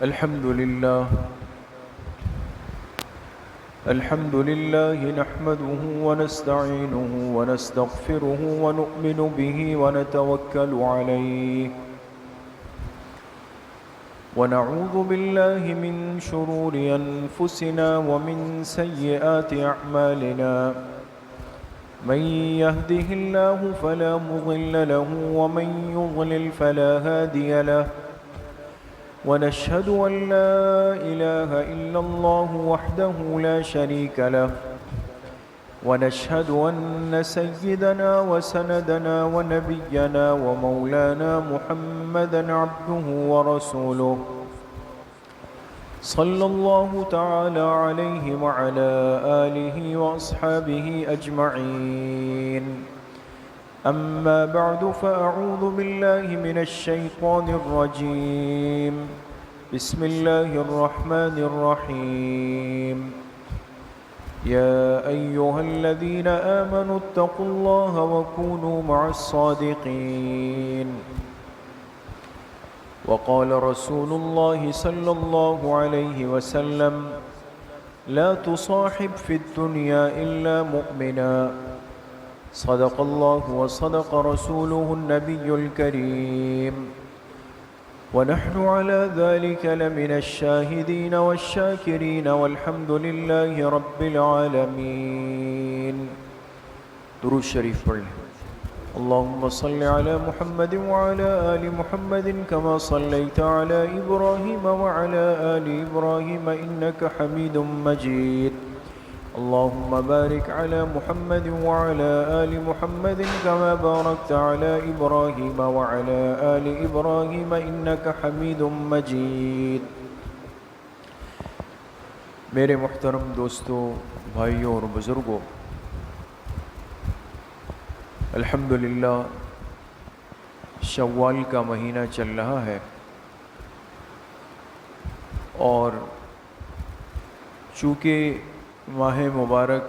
الحمد لله نحمده ونستعينه ونستغفره ونؤمن به ونتوكل عليه ونعوذ بالله من شرور أنفسنا ومن سيئات أعمالنا من يهده الله فلا مضل له ومن يضلل فلا هادي له ونشهد أن لا إله إلا الله وحده لا شريك له ونشهد أن سيدنا وسندنا ونبينا ومولانا محمدا عبده ورسوله صلى الله تعالى عليه وعلى آله وأصحابه أجمعين أما بعد فأعوذ بالله من الشيطان الرجيم بسم الله الرحمن الرحيم يا أيها الذين آمنوا اتقوا الله وكونوا مع الصادقين وقال رسول الله صلى الله عليه وسلم لا تصاحب في الدنيا إلا مؤمنا صدق الله وصدق رسوله النبي الكريم ونحن على ذلك لمن الشاهدين والشاكرين والحمد لله رب العالمين. درود شریف پڑھ لیں. اللهم صل على محمد وعلى آل محمد كما صليت على إبراهيم وعلى آل إبراهيم إنك حميد مجيد. اللهم بارك على محمد وعلى آل محمد كما باركت على إبراهيم وعلى آل إبراهيم إنك حميد مجيد. میرے محترم دوستو، بھائیوں اور بزرگوں، الحمدللہ شوال کا مہینہ چل رہا ہے اور چونکہ ماہ مبارک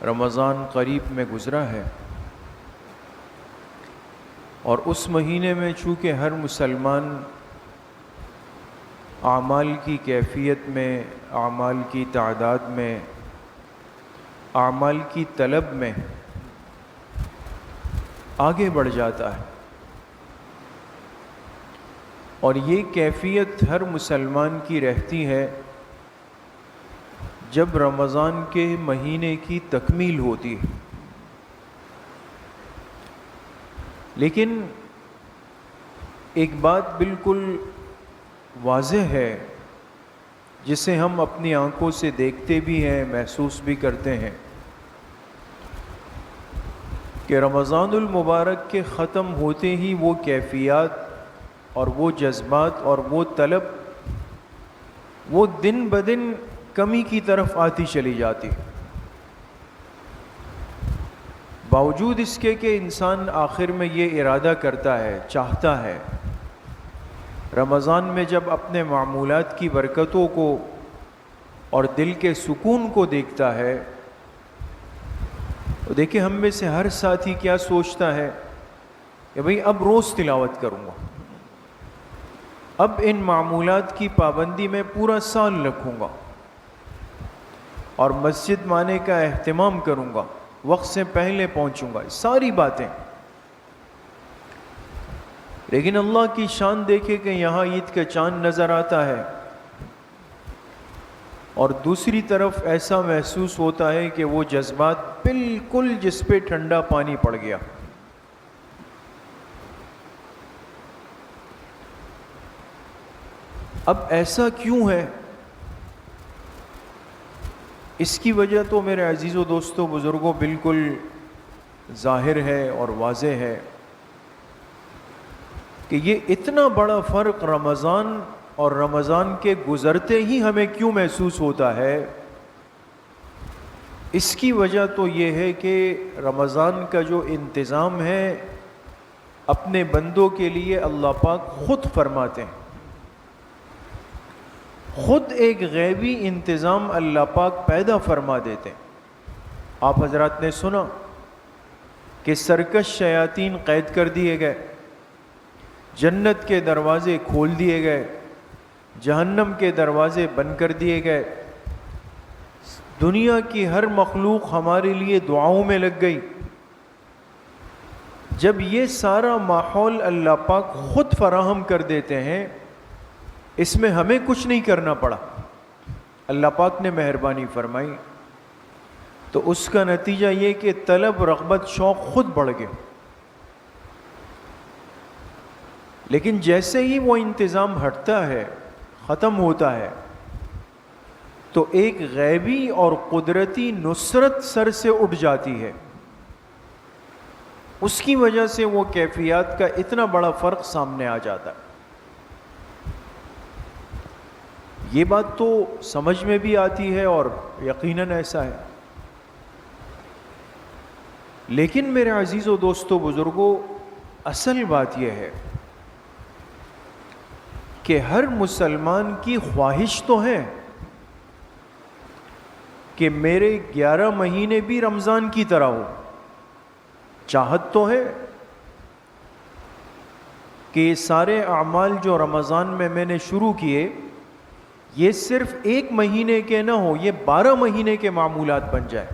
رمضان قریب میں گزرا ہے اور اس مہینے میں چونکہ ہر مسلمان اعمال کی کیفیت میں، اعمال کی تعداد میں، اعمال کی طلب میں آگے بڑھ جاتا ہے، اور یہ کیفیت ہر مسلمان کی رہتی ہے جب رمضان کے مہینے کی تکمیل ہوتی ہے. لیکن ایک بات بالکل واضح ہے جسے ہم اپنی آنکھوں سے دیکھتے بھی ہیں، محسوس بھی کرتے ہیں، کہ رمضان المبارک کے ختم ہوتے ہی وہ کیفیات اور وہ جذبات اور وہ طلب وہ دن بدن کمی کی طرف آتی چلی جاتی. باوجود اس کے کہ انسان آخر میں یہ ارادہ کرتا ہے، چاہتا ہے، رمضان میں جب اپنے معمولات کی برکتوں کو اور دل کے سکون کو دیکھتا ہے، تو دیکھیں ہم میں سے ہر ساتھی کیا سوچتا ہے کہ بھئی اب روز تلاوت کروں گا، اب ان معمولات کی پابندی میں پورا سال رکھوں گا اور مسجد مانے کا اہتمام کروں گا، وقت سے پہلے پہنچوں گا، ساری باتیں. لیکن اللہ کی شان دیکھے کہ یہاں عید کا چاند نظر آتا ہے اور دوسری طرف ایسا محسوس ہوتا ہے کہ وہ جذبات بالکل جس پہ ٹھنڈا پانی پڑ گیا. اب ایسا کیوں ہے؟ اس کی وجہ تو میرے عزیزوں، دوستوں، بزرگوں بالکل ظاہر ہے اور واضح ہے کہ یہ اتنا بڑا فرق رمضان اور رمضان کے گزرتے ہی ہمیں کیوں محسوس ہوتا ہے. اس کی وجہ تو یہ ہے کہ رمضان کا جو انتظام ہے اپنے بندوں کے لیے اللہ پاک خود فرماتے ہیں، خود ایک غیبی انتظام اللہ پاک پیدا فرما دیتے ہیں. آپ حضرات نے سنا کہ سرکش شیاطین قید کر دیے گئے، جنت کے دروازے کھول دیے گئے، جہنم کے دروازے بند کر دیے گئے، دنیا کی ہر مخلوق ہمارے لیے دعاؤں میں لگ گئی۔ جب یہ سارا ماحول اللہ پاک خود فراہم کر دیتے ہیں، اس میں ہمیں کچھ نہیں کرنا پڑا، اللہ پاک نے مہربانی فرمائی، تو اس کا نتیجہ یہ کہ طلب، رغبت، شوق خود بڑھ گئے۔ لیکن جیسے ہی وہ انتظام ہٹتا ہے، ختم ہوتا ہے، تو ایک غیبی اور قدرتی نصرت سر سے اٹھ جاتی ہے۔ اس کی وجہ سے وہ کیفیات کا اتنا بڑا فرق سامنے آ جاتا ہے۔ یہ بات تو سمجھ میں بھی آتی ہے اور یقیناً ایسا ہے، لیکن میرے عزیزو، دوستو، بزرگوں، اصل بات یہ ہے کہ ہر مسلمان کی خواہش تو ہے کہ میرے 11 مہینے بھی رمضان کی طرح ہو، چاہت تو ہے کہ یہ سارے اعمال جو رمضان میں نے شروع کیے، یہ صرف 1 مہینے کے نہ ہو، یہ 12 مہینے کے معمولات بن جائے۔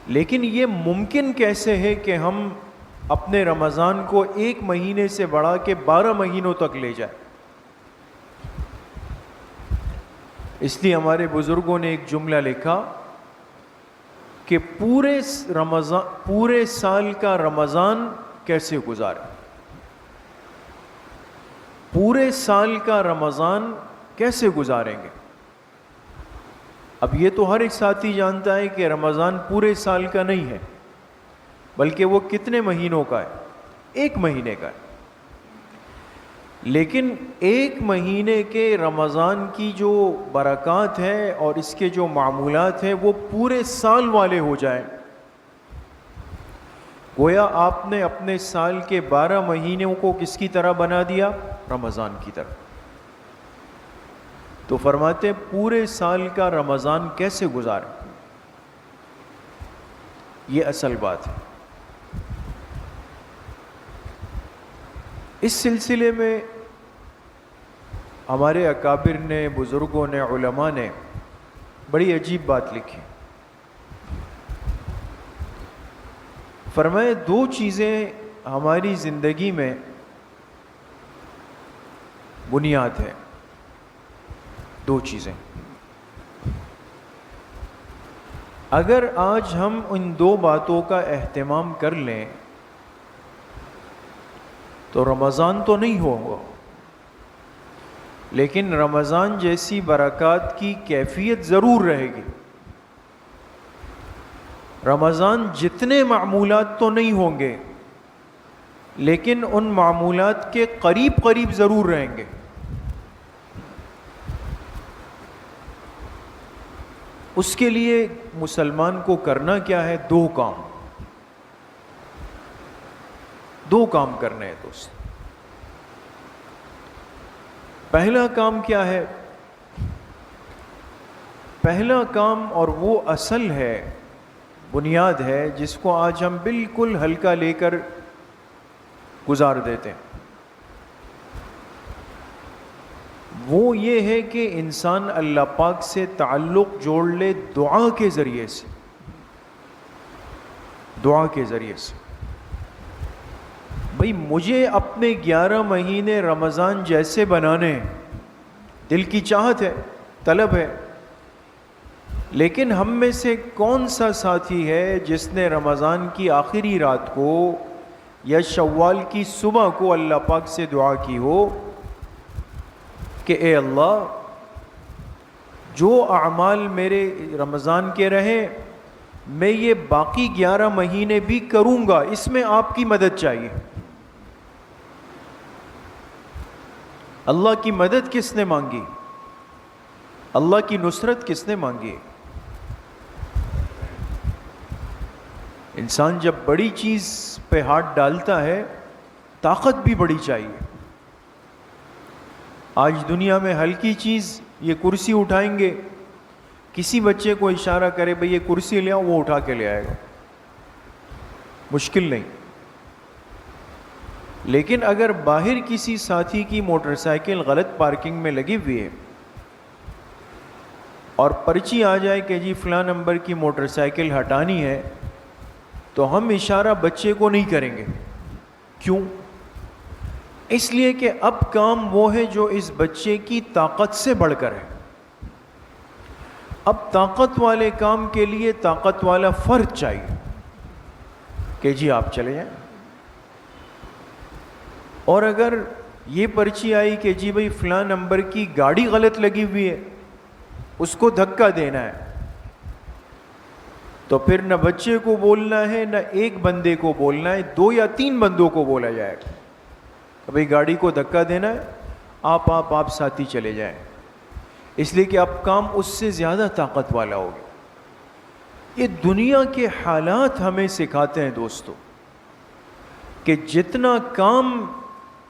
لیکن یہ ممکن کیسے ہے کہ ہم اپنے رمضان کو 1 مہینے سے بڑھا کے 12 مہینوں تک لے جائیں؟ اس لیے ہمارے بزرگوں نے ایک جملہ لکھا کہ پورے سال کا رمضان کیسے گزارے، پورے سال کا رمضان کیسے گزاریں گے۔ اب یہ تو ہر ایک ساتھی جانتا ہے کہ رمضان پورے سال کا نہیں ہے، بلکہ وہ کتنے مہینوں کا ہے؟ 1 مہینے کا ہے۔ لیکن 1 مہینے کے رمضان کی جو برکات ہے اور اس کے جو معمولات ہیں وہ پورے سال والے ہو جائیں، گویا آپ نے اپنے سال کے 12 مہینوں کو کس کی طرح بنا دیا؟ رمضان کی طرح۔ تو فرماتے ہیں پورے سال کا رمضان کیسے گزاریں، یہ اصل بات ہے۔ اس سلسلے میں ہمارے اکابر نے، بزرگوں نے، علماء نے بڑی عجیب بات لکھی۔ فرمائے 2 چیزیں ہماری زندگی میں بنیاد ہے، 2 چیزیں۔ اگر آج ہم ان 2 باتوں کا اہتمام کر لیں تو رمضان تو نہیں ہوگا، لیکن رمضان جیسی برکات کی کیفیت ضرور رہے گی۔ رمضان جتنے معمولات تو نہیں ہوں گے، لیکن ان معمولات کے قریب قریب ضرور رہیں گے۔ اس کے لیے مسلمان کو کرنا کیا ہے؟ 2 کام، 2 کام کرنے ہیں دوست۔ پہلا کام کیا ہے؟ پہلا کام، اور وہ اصل ہے، بنیاد ہے، جس کو آج ہم بالکل ہلکا لے کر گزار دیتے ہیں، وہ یہ ہے کہ انسان اللہ پاک سے تعلق جوڑ لے دعا کے ذریعے سے، دعا کے ذریعے سے۔ بھئی مجھے اپنے 11 مہینے رمضان جیسے بنانے ہیں، دل کی چاہت ہے، طلب ہے، لیکن ہم میں سے کون سا ساتھی ہے جس نے رمضان کی آخری رات کو یا شوال کی صبح کو اللہ پاک سے دعا کی ہو کہ اے اللہ، جو اعمال میرے رمضان کے رہے میں یہ باقی 11 مہینے بھی کروں گا، اس میں آپ کی مدد چاہیے۔ اللہ کی مدد کس نے مانگی؟ اللہ کی نصرت کس نے مانگی؟ انسان جب بڑی چیز پہ ہاتھ ڈالتا ہے، طاقت بھی بڑی چاہیے۔ آج دنیا میں ہلکی چیز، یہ کرسی اٹھائیں گے، کسی بچے کو اشارہ کرے بھئی یہ کرسی لے آؤ، وہ اٹھا کے لے آئے گا، مشکل نہیں۔ لیکن اگر باہر کسی ساتھی کی موٹر سائیکل غلط پارکنگ میں لگی ہوئی ہے اور پرچی آ جائے کہ جی فلاں نمبر کی موٹر سائیکل ہٹانی ہے، تو ہم اشارہ بچے کو نہیں کریں گے. کیوں؟ اس لیے کہ اب کام وہ ہے جو اس بچے کی طاقت سے بڑھ کر ہے. اب طاقت والے کام کے لیے طاقت والا فرد چاہیے کہ جی آپ چلے جائیں. اور اگر یہ پرچی آئی کہ جی بھائی فلاں نمبر کی گاڑی غلط لگی ہوئی ہے، اس کو دھکا دینا ہے، تو پھر نہ بچے کو بولنا ہے نہ ایک بندے کو بولنا ہے، 2 یا 3 بندوں کو بولا جائے گا کہ بھائی گاڑی کو دھکا دینا ہے، آپ ساتھی چلے جائیں. اس لیے کہ اب کام اس سے زیادہ طاقت والا ہوگا. یہ دنیا کے حالات ہمیں سکھاتے ہیں دوستو کہ جتنا کام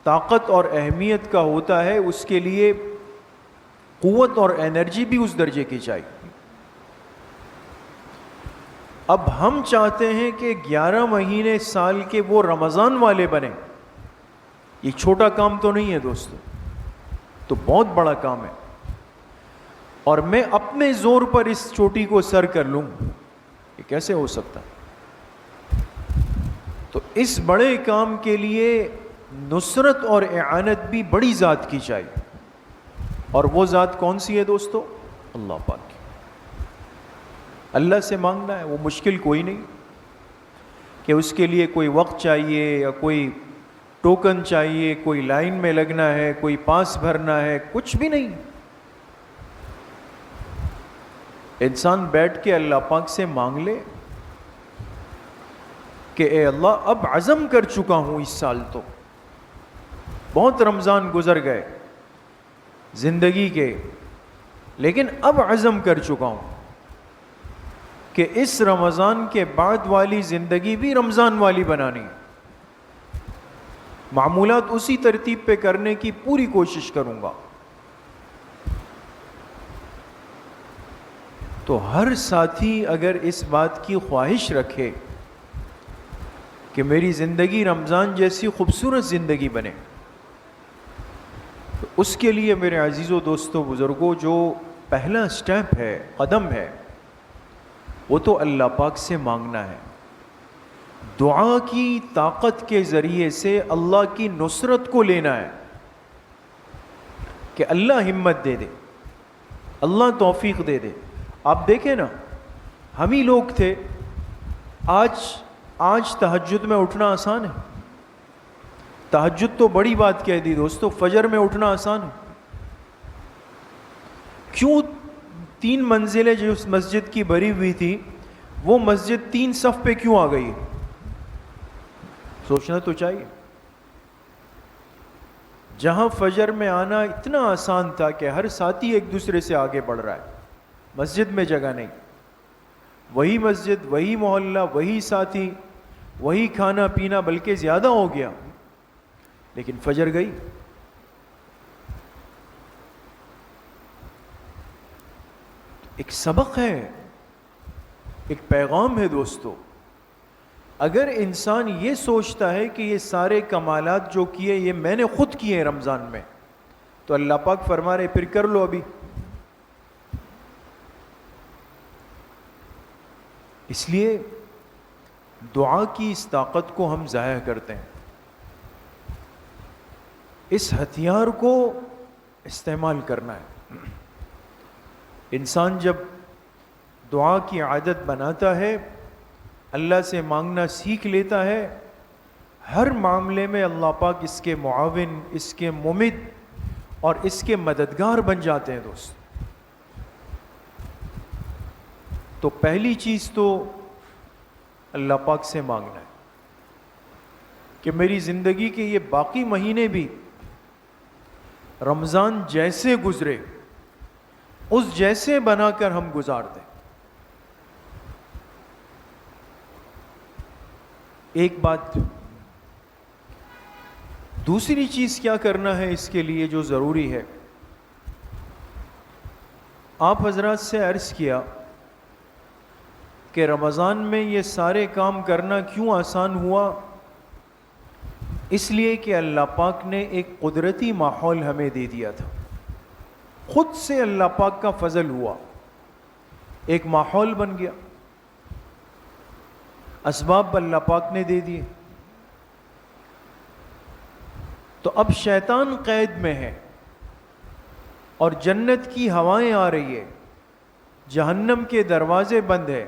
طاقت اور اہمیت کا ہوتا ہے اس کے لیے قوت اور انرجی بھی اس درجے کی چاہیے. اب ہم چاہتے ہیں کہ 11 مہینے سال کے وہ رمضان والے بنیں. یہ چھوٹا کام تو نہیں ہے دوستو، تو بہت بڑا کام ہے، اور میں اپنے زور پر اس چوٹی کو سر کر لوں، یہ کیسے ہو سکتا؟ تو اس بڑے کام کے لیے نصرت اور اعانت بھی بڑی ذات کی چاہیے. اور وہ ذات کون سی ہے دوستو؟ اللہ پاک کی. اللہ سے مانگنا ہے، وہ مشکل کوئی نہیں کہ اس کے لیے کوئی وقت چاہیے یا کوئی ٹوکن چاہیے، کوئی لائن میں لگنا ہے، کوئی پاس بھرنا ہے، کچھ بھی نہیں. انسان بیٹھ کے اللہ پاک سے مانگ لے کہ اے اللہ اب عزم کر چکا ہوں، اس سال تو بہت رمضان گزر گئے زندگی کے، لیکن اب عزم کر چکا ہوں کہ اس رمضان کے بعد والی زندگی بھی رمضان والی بنانی ہے. معمولات اسی ترتیب پہ کرنے کی پوری کوشش کروں گا. تو ہر ساتھی اگر اس بات کی خواہش رکھے کہ میری زندگی رمضان جیسی خوبصورت زندگی بنے، تو اس کے لیے میرے عزیزوں دوستوں بزرگوں جو پہلا سٹیپ ہے، قدم ہے، وہ تو اللہ پاک سے مانگنا ہے. دعا کی طاقت کے ذریعے سے اللہ کی نصرت کو لینا ہے کہ اللہ ہمت دے دے، اللہ توفیق دے دے. آپ دیکھیں نا، ہم ہی لوگ تھے، آج تہجد میں اٹھنا آسان ہے. تہجد تو بڑی بات کہہ دی دوستو، فجر میں اٹھنا آسان ہے. کیوں 3 منزلیں جو اس مسجد کی بری ہوئی تھی، وہ مسجد 3 صف پہ کیوں آ گئی؟ سوچنا تو چاہیے. جہاں فجر میں آنا اتنا آسان تھا کہ ہر ساتھی ایک دوسرے سے آگے بڑھ رہا ہے، مسجد میں جگہ نہیں، وہی مسجد، وہی محلہ، وہی ساتھی، وہی کھانا پینا، بلکہ زیادہ ہو گیا، لیکن فجر گئی. ایک سبق ہے، ایک پیغام ہے دوستو. اگر انسان یہ سوچتا ہے کہ یہ سارے کمالات جو کیے یہ میں نے خود کیے ہیں رمضان میں، تو اللہ پاک فرما رہے پھر کر لو ابھی. اس لیے دعا کی اس طاقت کو ہم ضائع کرتے ہیں. اس ہتھیار کو استعمال کرنا ہے. انسان جب دعا کی عادت بناتا ہے، اللہ سے مانگنا سیکھ لیتا ہے، ہر معاملے میں اللہ پاک اس کے معاون، اس کے ممد اور اس کے مددگار بن جاتے ہیں دوست. تو پہلی چیز تو اللہ پاک سے مانگنا ہے کہ میری زندگی کے یہ باقی مہینے بھی رمضان جیسے گزرے اس جیسے بنا کر ہم گزار دیں. ایک بات. دوسری چیز کیا کرنا ہے اس کے لیے جو ضروری ہے، آپ حضرات سے عرض کیا کہ رمضان میں یہ سارے کام کرنا کیوں آسان ہوا؟ اس لیے کہ اللہ پاک نے ایک قدرتی ماحول ہمیں دے دیا تھا، خود سے اللہ پاک کا فضل ہوا، ایک ماحول بن گیا، اسباب اللہ پاک نے دے دیے۔ تو اب شیطان قید میں ہے اور جنت کی ہوائیں آ رہی ہے، جہنم کے دروازے بند ہے،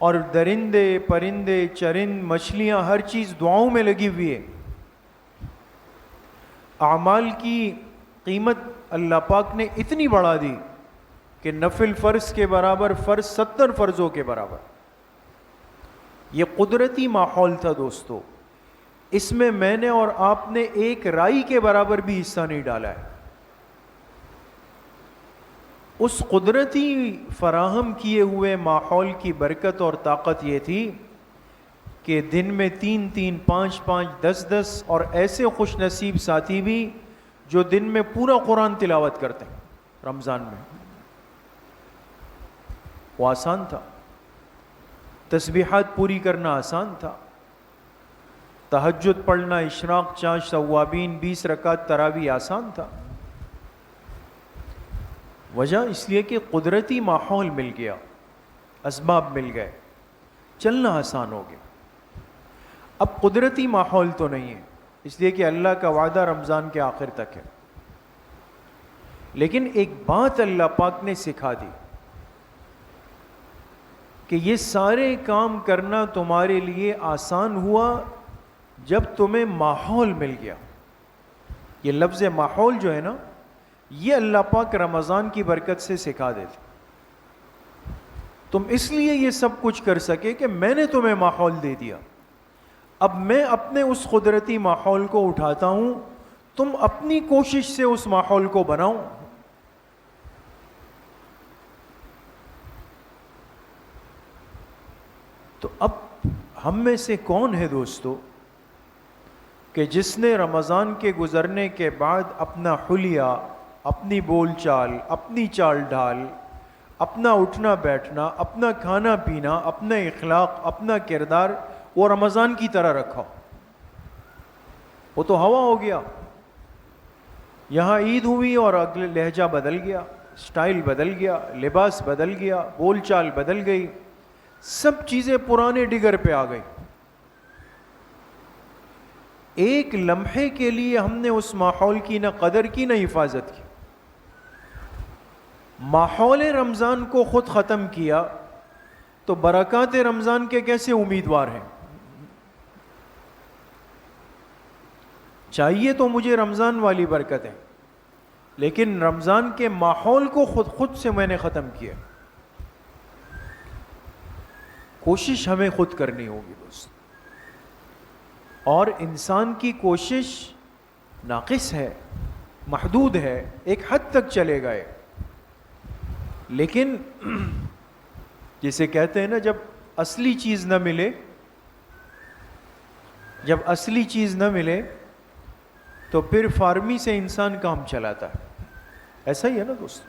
اور درندے پرندے چرند مچھلیاں ہر چیز دعاؤں میں لگی ہوئی ہے۔ اعمال کی قیمت اللہ پاک نے اتنی بڑھا دی کہ نفل فرض کے برابر، فرض 70 فرضوں کے برابر۔ یہ قدرتی ماحول تھا دوستو، اس میں نے اور آپ نے ایک رائی کے برابر بھی حصہ نہیں ڈالا ہے۔ اس قدرتی فراہم کیے ہوئے ماحول کی برکت اور طاقت یہ تھی کہ دن میں 3 5 5 10 اور ایسے خوش نصیب ساتھی بھی جو دن میں پورا قرآن تلاوت کرتے ہیں رمضان میں۔ وہ آسان تھا، تسبیحات پوری کرنا آسان تھا، تہجد پڑھنا، اشراق، چاش، توابین، 20 رکعت تراویح آسان تھا۔ وجہ اس لیے کہ قدرتی ماحول مل گیا، اسباب مل گئے، چلنا آسان ہو گیا۔ اب قدرتی ماحول تو نہیں ہے، اس لیے کہ اللہ کا وعدہ رمضان کے آخر تک ہے، لیکن ایک بات اللہ پاک نے سکھا دی کہ یہ سارے کام کرنا تمہارے لیے آسان ہوا جب تمہیں ماحول مل گیا۔ یہ لفظ ماحول جو ہے نا، یہ اللہ پاک رمضان کی برکت سے سکھا دیتے۔ تم اس لیے یہ سب کچھ کر سکے کہ میں نے تمہیں ماحول دے دیا، اب میں اپنے اس قدرتی ماحول کو اٹھاتا ہوں، تم اپنی کوشش سے اس ماحول کو بناؤ۔ تو اب ہم میں سے کون ہے دوستو کہ جس نے رمضان کے گزرنے کے بعد اپنا حلیہ، اپنی بول چال، اپنی چال ڈھال، اپنا اٹھنا بیٹھنا، اپنا کھانا پینا، اپنا اخلاق، اپنا کردار وہ رمضان کی طرح رکھا؟ وہ تو ہوا ہو گیا، یہاں عید ہوئی اور اگلے لہجہ بدل گیا، سٹائل بدل گیا، لباس بدل گیا، بول چال بدل گئی، سب چیزیں پرانے ڈگر پہ آ گئی۔ ایک لمحے کے لیے ہم نے اس ماحول کی نہ قدر کی نہ حفاظت کی، ماحول رمضان کو خود ختم کیا تو برکات رمضان کے کیسے امیدوار ہیں؟ چاہیے تو مجھے رمضان والی برکت ہے، لیکن رمضان کے ماحول کو خود سے میں نے ختم کیا۔ کوشش ہمیں خود کرنی ہوگی دوست، اور انسان کی کوشش ناقص ہے، محدود ہے، ایک حد تک چلے گئے، لیکن جسے کہتے ہیں نا، جب اصلی چیز نہ ملے، جب اصلی چیز نہ ملے تو پھر فارمی سے انسان کام چلاتا ہے۔ ایسا ہی ہے نا دوست۔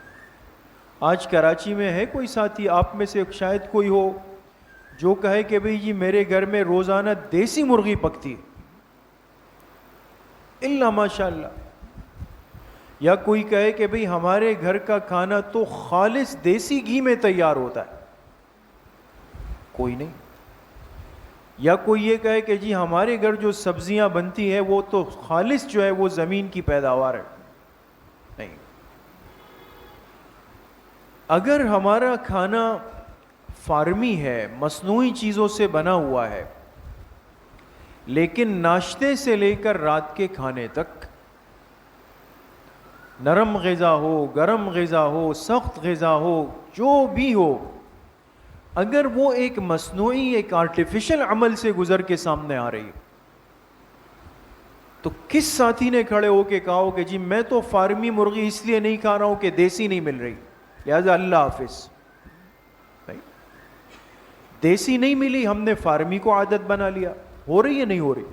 آج کراچی میں ہے کوئی ساتھی آپ میں سے شاید کوئی ہو جو کہے کہ بھئی جی میرے گھر میں روزانہ دیسی مرغی پکتی ہے، الا ماشاء اللہ، یا کوئی کہے کہ بھئی ہمارے گھر کا کھانا تو خالص دیسی گھی میں تیار ہوتا ہے، کوئی نہیں۔ یا کوئی یہ کہے کہ جی ہمارے گھر جو سبزیاں بنتی ہے وہ تو خالص جو ہے وہ زمین کی پیداوار ہے، نہیں۔ اگر ہمارا کھانا فارمی ہے، مصنوعی چیزوں سے بنا ہوا ہے، لیکن ناشتے سے لے کر رات کے کھانے تک نرم غذا ہو، گرم غذا ہو، سخت غذا ہو، جو بھی ہو، اگر وہ ایک مصنوعی، ایک آرٹیفیشل عمل سے گزر کے سامنے آ رہی ہے، تو کس ساتھی نے کھڑے ہو کے کہا ہو کہ جی میں تو فارمی مرغی اس لیے نہیں کھا رہا ہوں کہ دیسی نہیں مل رہی، لہذا اللہ حافظ؟ دیسی نہیں ملی، ہم نے فارمی کو عادت بنا لیا۔ ہو رہی ہے نہیں ہو رہی؟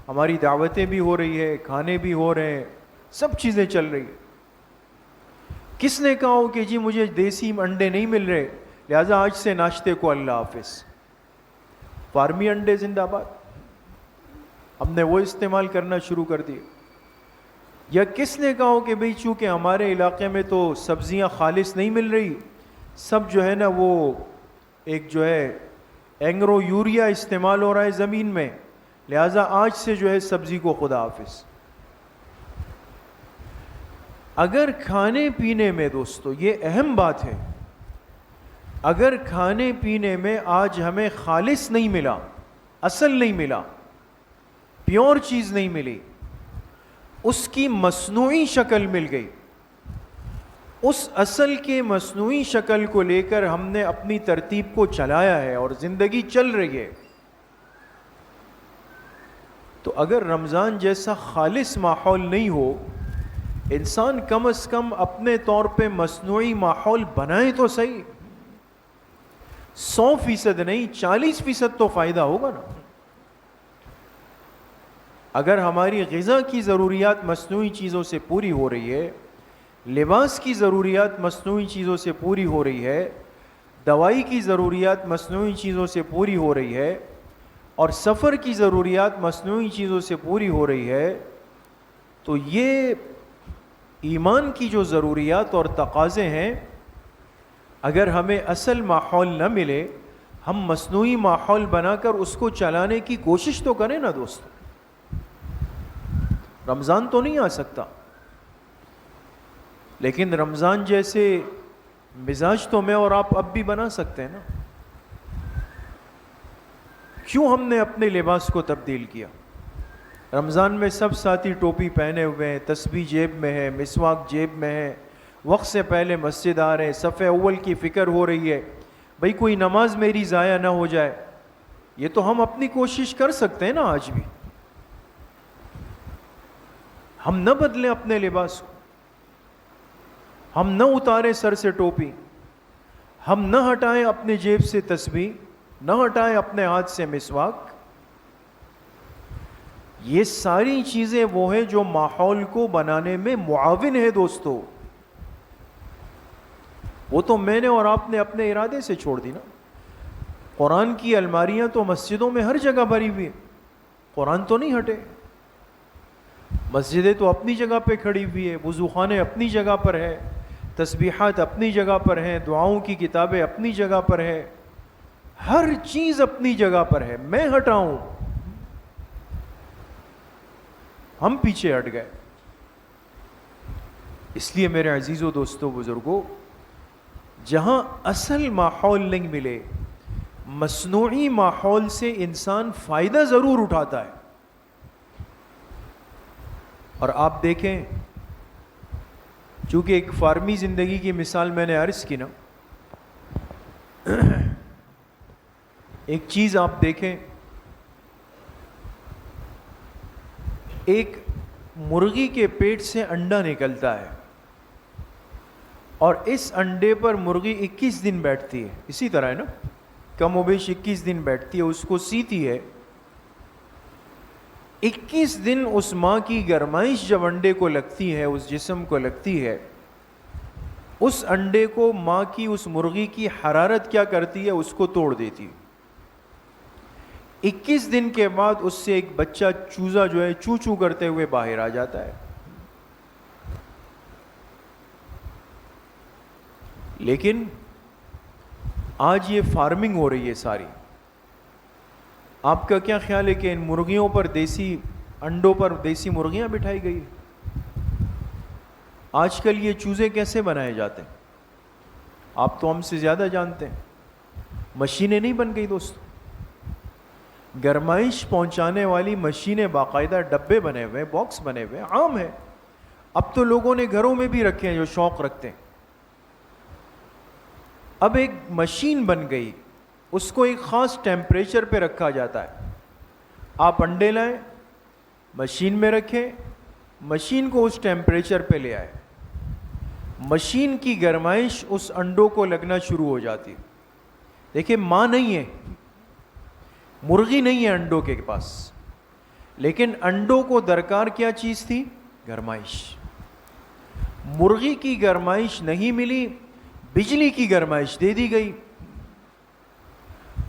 ہماری دعوتیں بھی ہو رہی ہے، کھانے بھی ہو رہے ہیں، سب چیزیں چل رہی ہیں۔ کس نے کہا ہو کہ جی مجھے دیسی انڈے نہیں مل رہے لہذا آج سے ناشتے کو اللہ حافظ؟ فارمی انڈے زندہ باد۔ ہم نے وہ استعمال کرنا شروع کر دیے. یا کس نے کہا کہ بھئی چونکہ ہمارے علاقے میں تو سبزیاں خالص نہیں مل رہی, سب جو ہے نا وہ ایک جو ہے اینگرو یوریا استعمال ہو رہا ہے زمین میں, لہٰذا آج سے جو ہے سبزی کو خدا حافظ. اگر کھانے پینے میں دوستو یہ اہم بات ہے, اگر کھانے پینے میں آج ہمیں خالص نہیں ملا, اصل نہیں ملا, پیور چیز نہیں ملی, اس کی مصنوعی شکل مل گئی, اس اصل کے مصنوعی شکل کو لے کر ہم نے اپنی ترتیب کو چلایا ہے اور زندگی چل رہی ہے, تو اگر رمضان جیسا خالص ماحول نہیں ہو, انسان کم از کم اپنے طور پہ مصنوعی ماحول بنائے تو صحیح. 100% نہیں 40% تو فائدہ ہوگا نا. اگر ہماری غذا کی ضروریات مصنوعی چیزوں سے پوری ہو رہی ہے, لباس کی ضروریات مصنوعی چیزوں سے پوری ہو رہی ہے, دوائی کی ضروریات مصنوعی چیزوں سے پوری ہو رہی ہے, اور سفر کی ضروریات مصنوعی چیزوں سے پوری ہو رہی ہے, تو یہ ایمان کی جو ضروریات اور تقاضے ہیں, اگر ہمیں اصل ماحول نہ ملے, ہم مصنوعی ماحول بنا کر اس کو چلانے کی کوشش تو کریں نا دوستو. رمضان تو نہیں آ سکتا, لیکن رمضان جیسے مزاج تو میں اور آپ اب بھی بنا سکتے ہیں نا. کیوں ہم نے اپنے لباس کو تبدیل کیا؟ رمضان میں سب ساتھی ٹوپی پہنے ہوئے ہیں, تسبیح جیب میں ہے, مسواک جیب میں ہے, وقت سے پہلے مسجد آ رہے ہیں, صف اول کی فکر ہو رہی ہے, بھئی کوئی نماز میری ضائع نہ ہو جائے. یہ تو ہم اپنی کوشش کر سکتے ہیں نا آج بھی. ہم نہ بدلیں اپنے لباس کو, ہم نہ اتاریں سر سے ٹوپی, ہم نہ ہٹائیں اپنے جیب سے تسبیح, نہ ہٹائیں اپنے ہاتھ سے مسواک. یہ ساری چیزیں وہ ہیں جو ماحول کو بنانے میں معاون ہے دوستو. وہ تو میں نے اور آپ نے اپنے ارادے سے چھوڑ دی نا. قرآن کی الماریاں تو مسجدوں میں ہر جگہ بھری ہوئی ہیں, قرآن تو نہیں ہٹے. مسجدیں تو اپنی جگہ پہ کھڑی ہوئی ہے, وضو خانے اپنی جگہ پر ہے, تسبیحات اپنی جگہ پر ہیں, دعاؤں کی کتابیں اپنی جگہ پر ہے, ہر چیز اپنی جگہ پر ہے. میں ہٹاؤں, ہم پیچھے ہٹ گئے. اس لیے میرے عزیزو دوستو بزرگو, جہاں اصل ماحول نہیں ملے, مصنوعی ماحول سے انسان فائدہ ضرور اٹھاتا ہے. اور آپ دیکھیں, چونکہ ایک فارمی زندگی کی مثال میں نے عرض کی نا, ایک چیز آپ دیکھیں, ایک مرغی کے پیٹ سے انڈا نکلتا ہے, اور اس انڈے پر مرغی 21 دن بیٹھتی ہے. اسی طرح ہے نا, کم و بیش 21 دن بیٹھتی ہے, اس کو سیتی ہے. 21 دن اس ماں کی گرمائش جب انڈے کو لگتی ہے, اس جسم کو لگتی ہے, اس انڈے کو ماں کی, اس مرغی کی حرارت کیا کرتی ہے, اس کو توڑ دیتی ہے. 21 دن کے بعد اس سے ایک بچہ چوزا جو ہے چو چو کرتے ہوئے باہر آ جاتا ہے. لیکن آج یہ فارمنگ ہو رہی ہے ساری. آپ کا کیا خیال ہے کہ ان مرغیوں پر, دیسی انڈوں پر دیسی مرغیاں بٹھائی گئی؟ آج کل یہ چوزے کیسے بنائے جاتے ہیں آپ تو ہم سے زیادہ جانتے ہیں. مشینیں نہیں بن گئی دوستو, گرمائش پہنچانے والی مشینیں, باقاعدہ ڈبے بنے ہوئے, باکس بنے ہوئے, عام ہے. اب تو لوگوں نے گھروں میں بھی رکھے ہیں جو شوق رکھتے ہیں. اب ایک مشین بن گئی, اس کو ایک خاص ٹیمپریچر پہ رکھا جاتا ہے. آپ انڈے لائیں, مشین میں رکھیں, مشین کو اس ٹیمپریچر پہ لے آئے, مشین کی گرمائش اس انڈوں کو لگنا شروع ہو جاتی. دیکھیں, ماں نہیں ہے, مرغی نہیں ہے انڈوں کے پاس, لیکن انڈوں کو درکار کیا چیز تھی؟ گرمائش. مرغی کی گرمائش نہیں ملی, بجلی کی گرمائش دے دی گئی.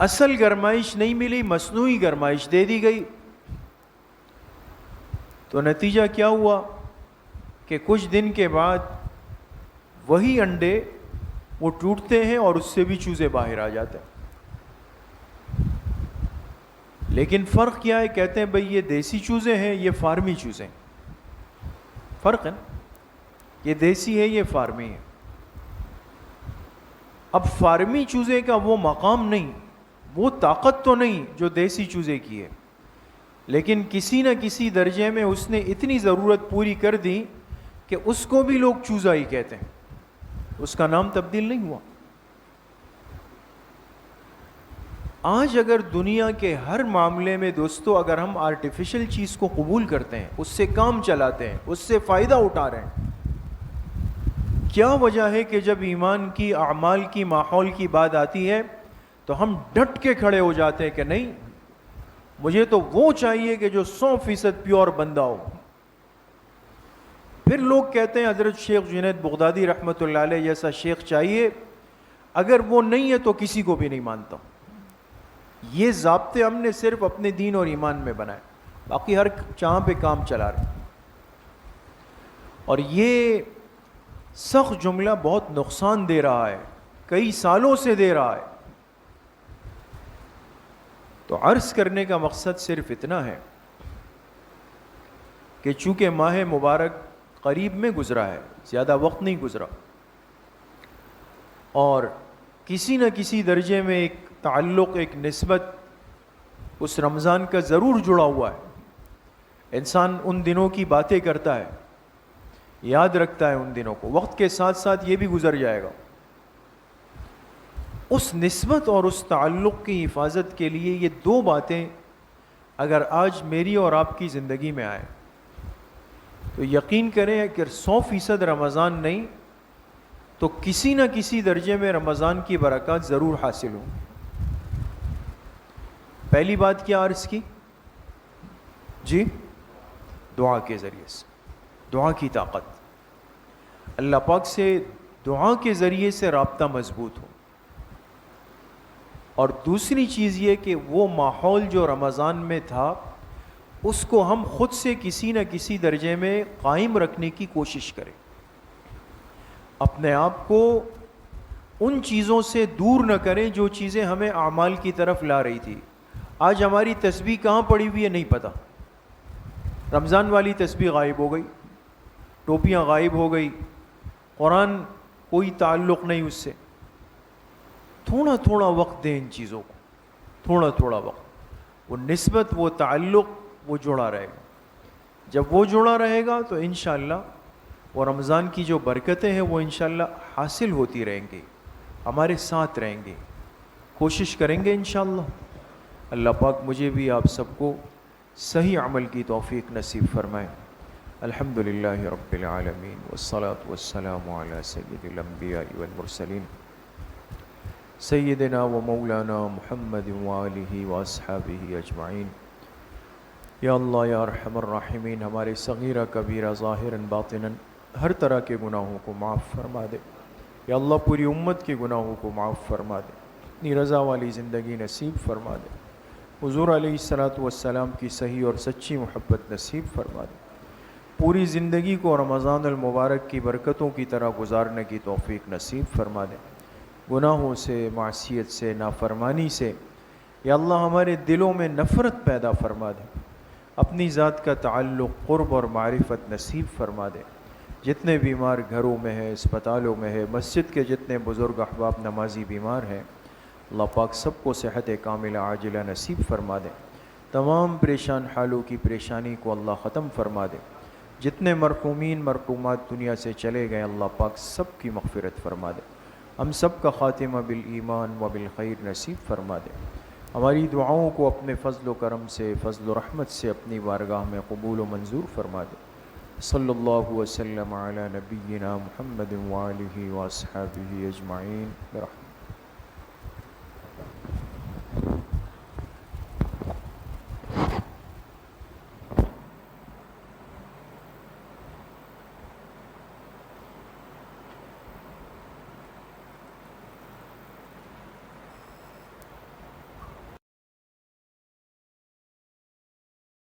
اصل گرمائش نہیں ملی, مصنوعی گرمائش دے دی گئی. تو نتیجہ کیا ہوا کہ کچھ دن کے بعد وہی انڈے وہ ٹوٹتے ہیں اور اس سے بھی چوزے باہر آ جاتے ہیں. لیکن فرق کیا ہے؟ کہتے ہیں بھئی یہ دیسی چوزے ہیں، یہ فارمی چوزے ہیں. فرق ہے نا، یہ دیسی ہے، یہ فارمی ہے. اب فارمی چوزے کا وہ مقام نہیں، وہ طاقت تو نہیں جو دیسی چوزے کی ہے، لیکن کسی نہ کسی درجے میں اس نے اتنی ضرورت پوری کر دی کہ اس کو بھی لوگ چوزا ہی کہتے ہیں، اس کا نام تبدیل نہیں ہوا. آج اگر دنیا کے ہر معاملے میں دوستو اگر ہم آرٹیفیشل چیز کو قبول کرتے ہیں، اس سے کام چلاتے ہیں، اس سے فائدہ اٹھا رہے ہیں، کیا وجہ ہے کہ جب ایمان کی، اعمال کی، ماحول کی بات آتی ہے تو ہم ڈٹ کے کھڑے ہو جاتے ہیں کہ نہیں، مجھے تو وہ چاہیے کہ جو 100% پیور بندہ ہو. پھر لوگ کہتے ہیں حضرت شیخ جنید بغدادی رحمۃ اللہ علیہ جیسا شیخ چاہیے، اگر وہ نہیں ہے تو کسی کو بھی نہیں مانتا. یہ ضابطے ہم نے صرف اپنے دین اور ایمان میں بنائے، باقی ہر جہاں پہ کام چلا رہے. اور یہ سخت جملہ بہت نقصان دے رہا ہے، کئی سالوں سے دے رہا ہے. تو عرض کرنے کا مقصد صرف اتنا ہے کہ چونکہ ماہ مبارک قریب میں گزرا ہے، زیادہ وقت نہیں گزرا، اور کسی نہ کسی درجے میں ایک تعلق، ایک نسبت اس رمضان کا ضرور جڑا ہوا ہے. انسان ان دنوں کی باتیں کرتا ہے، یاد رکھتا ہے ان دنوں کو، وقت کے ساتھ ساتھ یہ بھی گزر جائے گا. اس نسبت اور اس تعلق کی حفاظت کے لیے یہ دو باتیں اگر آج میری اور آپ کی زندگی میں آئیں تو یقین کریں کہ 100% رمضان نہیں تو کسی نہ کسی درجے میں رمضان کی برکات ضرور حاصل ہوں. پہلی بات کیا عرض کی؟ جی، دعا کے ذریعے سے، دعا کی طاقت، اللہ پاک سے دعا کے ذریعے سے رابطہ مضبوط ہو. اور دوسری چیز یہ کہ وہ ماحول جو رمضان میں تھا اس کو ہم خود سے کسی نہ کسی درجے میں قائم رکھنے کی کوشش کریں، اپنے آپ کو ان چیزوں سے دور نہ کریں جو چیزیں ہمیں اعمال کی طرف لا رہی تھی. آج ہماری تسبیح کہاں پڑی ہوئی ہے نہیں پتہ، رمضان والی تسبیح غائب ہو گئی، ٹوپیاں غائب ہو گئی، قرآن کوئی تعلق نہیں اس سے. تھوڑا تھوڑا وقت دیں ان چیزوں کو، تھوڑا تھوڑا وقت، وہ نسبت، وہ تعلق وہ جڑا رہے گا. جب وہ جڑا رہے گا تو انشاءاللہ وہ رمضان کی جو برکتیں ہیں وہ انشاءاللہ حاصل ہوتی رہیں گی، ہمارے ساتھ رہیں گی. کوشش کریں گے انشاءاللہ. اللہ پاک مجھے بھی آپ سب کو صحیح عمل کی توفیق نصیب فرمائے. الحمدللہ رب العالمین والصلاة والسلام علی سید الانبیاء والمرسلین سیدنا و مولانا محمد وآلہ واصحابہ اجمعین. یا اللہ یا ارحم الراحمین، ہمارے صغیرہ کبیرہ ظاہراً باطناً ہر طرح کے گناہوں کو معاف فرما دے. یا اللہ پوری امت کے گناہوں کو معاف فرما دے، اپنی رضا والی زندگی نصیب فرما دے. حضور علیہ الصلاۃ والسلام کی صحیح اور سچی محبت نصیب فرما دے. پوری زندگی کو رمضان المبارک کی برکتوں کی طرح گزارنے کی توفیق نصیب فرما دے. گناہوں سے، معصیت سے، نافرمانی سے یا اللہ ہمارے دلوں میں نفرت پیدا فرما دے. اپنی ذات کا تعلق، قرب اور معرفت نصیب فرما دے. جتنے بیمار گھروں میں ہیں، اسپتالوں میں ہے، مسجد کے جتنے بزرگ احباب نمازی بیمار ہیں، اللہ پاک سب کو صحت کاملہ عاجلہ نصیب فرما دے. تمام پریشان حالوں کی پریشانی کو اللہ ختم فرما دے. جتنے مرحومین مرحومات دنیا سے چلے گئے اللہ پاک سب کی مغفرت فرما دے. ہم سب کا خاتمہ بالایمان و بالخیر نصیب فرما دے. ہماری دعاؤں کو اپنے فضل و کرم سے، فضل و رحمت سے اپنی بارگاہ میں قبول و منظور فرما دے. صلی اللہ وسلم علی نبینا محمد وآلہ واصحابہ اجمعین برحمتہ.